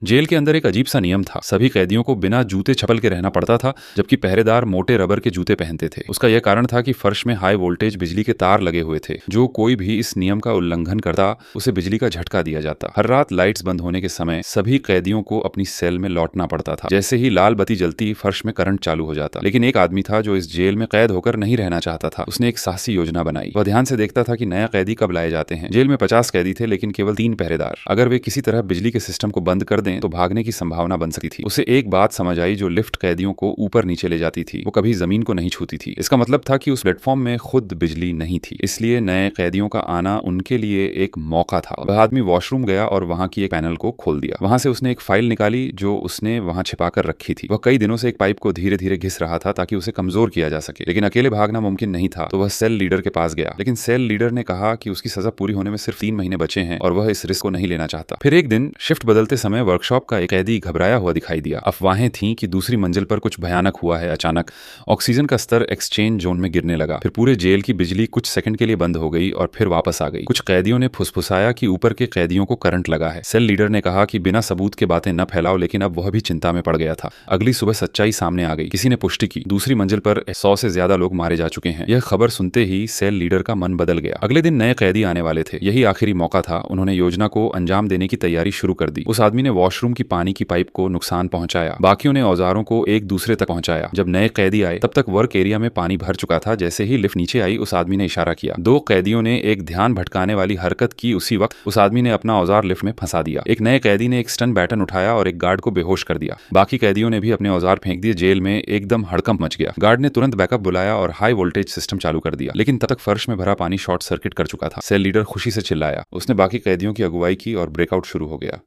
Jail के अंदर एक अजीब सा नियम था। सभी कैदियों को बिना जूते चप्पल के रहना पड़ता था, जबकि पहरेदार मोटे रबर के जूते पहनते थे। उसका यह कारण था कि फर्श में हाई वोल्टेज बिजली के तार लगे हुए थे। जो कोई भी इस नियम का उल्लंघन करता उसे बिजली का झटका दिया जाता। हर रात लाइट्स बंद होने के समय सभी कैदियों को अपनी सेल में लौटना पड़ता था। जैसे ही लाल बत्ती जलती, फर्श में करंट चालू हो जाता। लेकिन एक आदमी था जो इस जेल में कैद होकर नहीं रहना चाहता था। उसने एक साहसी योजना बनाई। वह ध्यान से देखता था कि नया कैदी कब लाए जाते हैं। जेल में 50 कैदी थे, लेकिन केवल 3 पहरेदार। अगर वे किसी तरह बिजली के सिस्टम को बंद कर दें तो भागने की संभावना बन सकती थी। उसे एक बात समझ आई, जो लिफ्ट कैदियों को ऊपर नीचे ले जाती थी, वो कभी जमीन को नहीं छूती थी। इसका मतलब था कि उस प्लेटफॉर्म में खुद बिजली नहीं थी, इसलिए नए कैदियों का आना उनके लिए एक मौका था। वह आदमी वॉशरूम गया और वहां की एक पैनल को खोल दिया। वहां से उसने एक फाइल निकाली जो उसने वहां छिपाकर रखी थी। वह कई दिनों से एक पाइप को धीरे धीरे घिस रहा था ताकि उसे कमजोर किया जा सके, लेकिन अकेले भागना मुमकिन नहीं था। तो वह सेल लीडर के पास गया, लेकिन सेल लीडर ने कहा कि उसकी सजा पूरी होने में सिर्फ 3 महीने बचे हैं और वह इस रिस्क को नहीं लेना चाहता। फिर एक दिन शिफ्ट बदलते समय वर्कशॉप का एक कैदी घबराया हुआ दिखाई दिया। अफवाहें थीं कि दूसरी मंजिल पर कुछ भयानक हुआ है। अचानक ऑक्सीजन का स्तर एक्सचेंज जोन में गिरने लगा। फिर पूरे जेल की बिजली कुछ सेकंड के लिए बंद हो गई और फिर वापस आ गई। कुछ कैदियों ने फुसफुसाया कि ऊपर के कैदियों को करंट लगा है। सेल लीडर ने कहा कि बिना सबूत के बातें न फैलाओ, लेकिन अब वह भी चिंता में पड़ गया था। अगली सुबह सच्चाई सामने आ गई। किसी ने पुष्टि की, दूसरी मंजिल पर 100 से ज्यादा लोग मारे जा चुके हैं। यह खबर सुनते ही सेल लीडर का मन बदल गया। अगले दिन नए कैदी आने वाले थे। यही आखिरी मौका था। उन्होंने योजना को अंजाम देने की तैयारी शुरू कर दी। उस आदमी ने वॉशरूम की पानी की पाइप को नुकसान पहुंचाया। बाकियों ने औजारों को एक दूसरे तक पहुंचाया। जब नए कैदी आए तब तक वर्क एरिया में पानी भर चुका था। जैसे ही लिफ्ट नीचे आई, उस आदमी ने इशारा किया। 2 कैदियों ने एक ध्यान भटकाने वाली हरकत की। उसी वक्त उस आदमी ने अपना औजार लिफ्ट में फंसा दिया। एक नए कैदी ने एक स्टन बैटन उठाया और एक गार्ड को बेहोश कर दिया। बाकी कैदियों ने भी अपने औजार फेंक दिए। जेल में एकदम हड़कंप मच गया। गार्ड ने तुरंत बैकअप बुलाया और हाई वोल्टेज सिस्टम चालू कर दिया, लेकिन तब तक फर्श में भरा पानी शॉर्ट सर्किट कर चुका था। सेल लीडर खुशी से चिल्लाया। उसने बाकी कैदियों की अगुवाई की और ब्रेकआउट शुरू हो गया।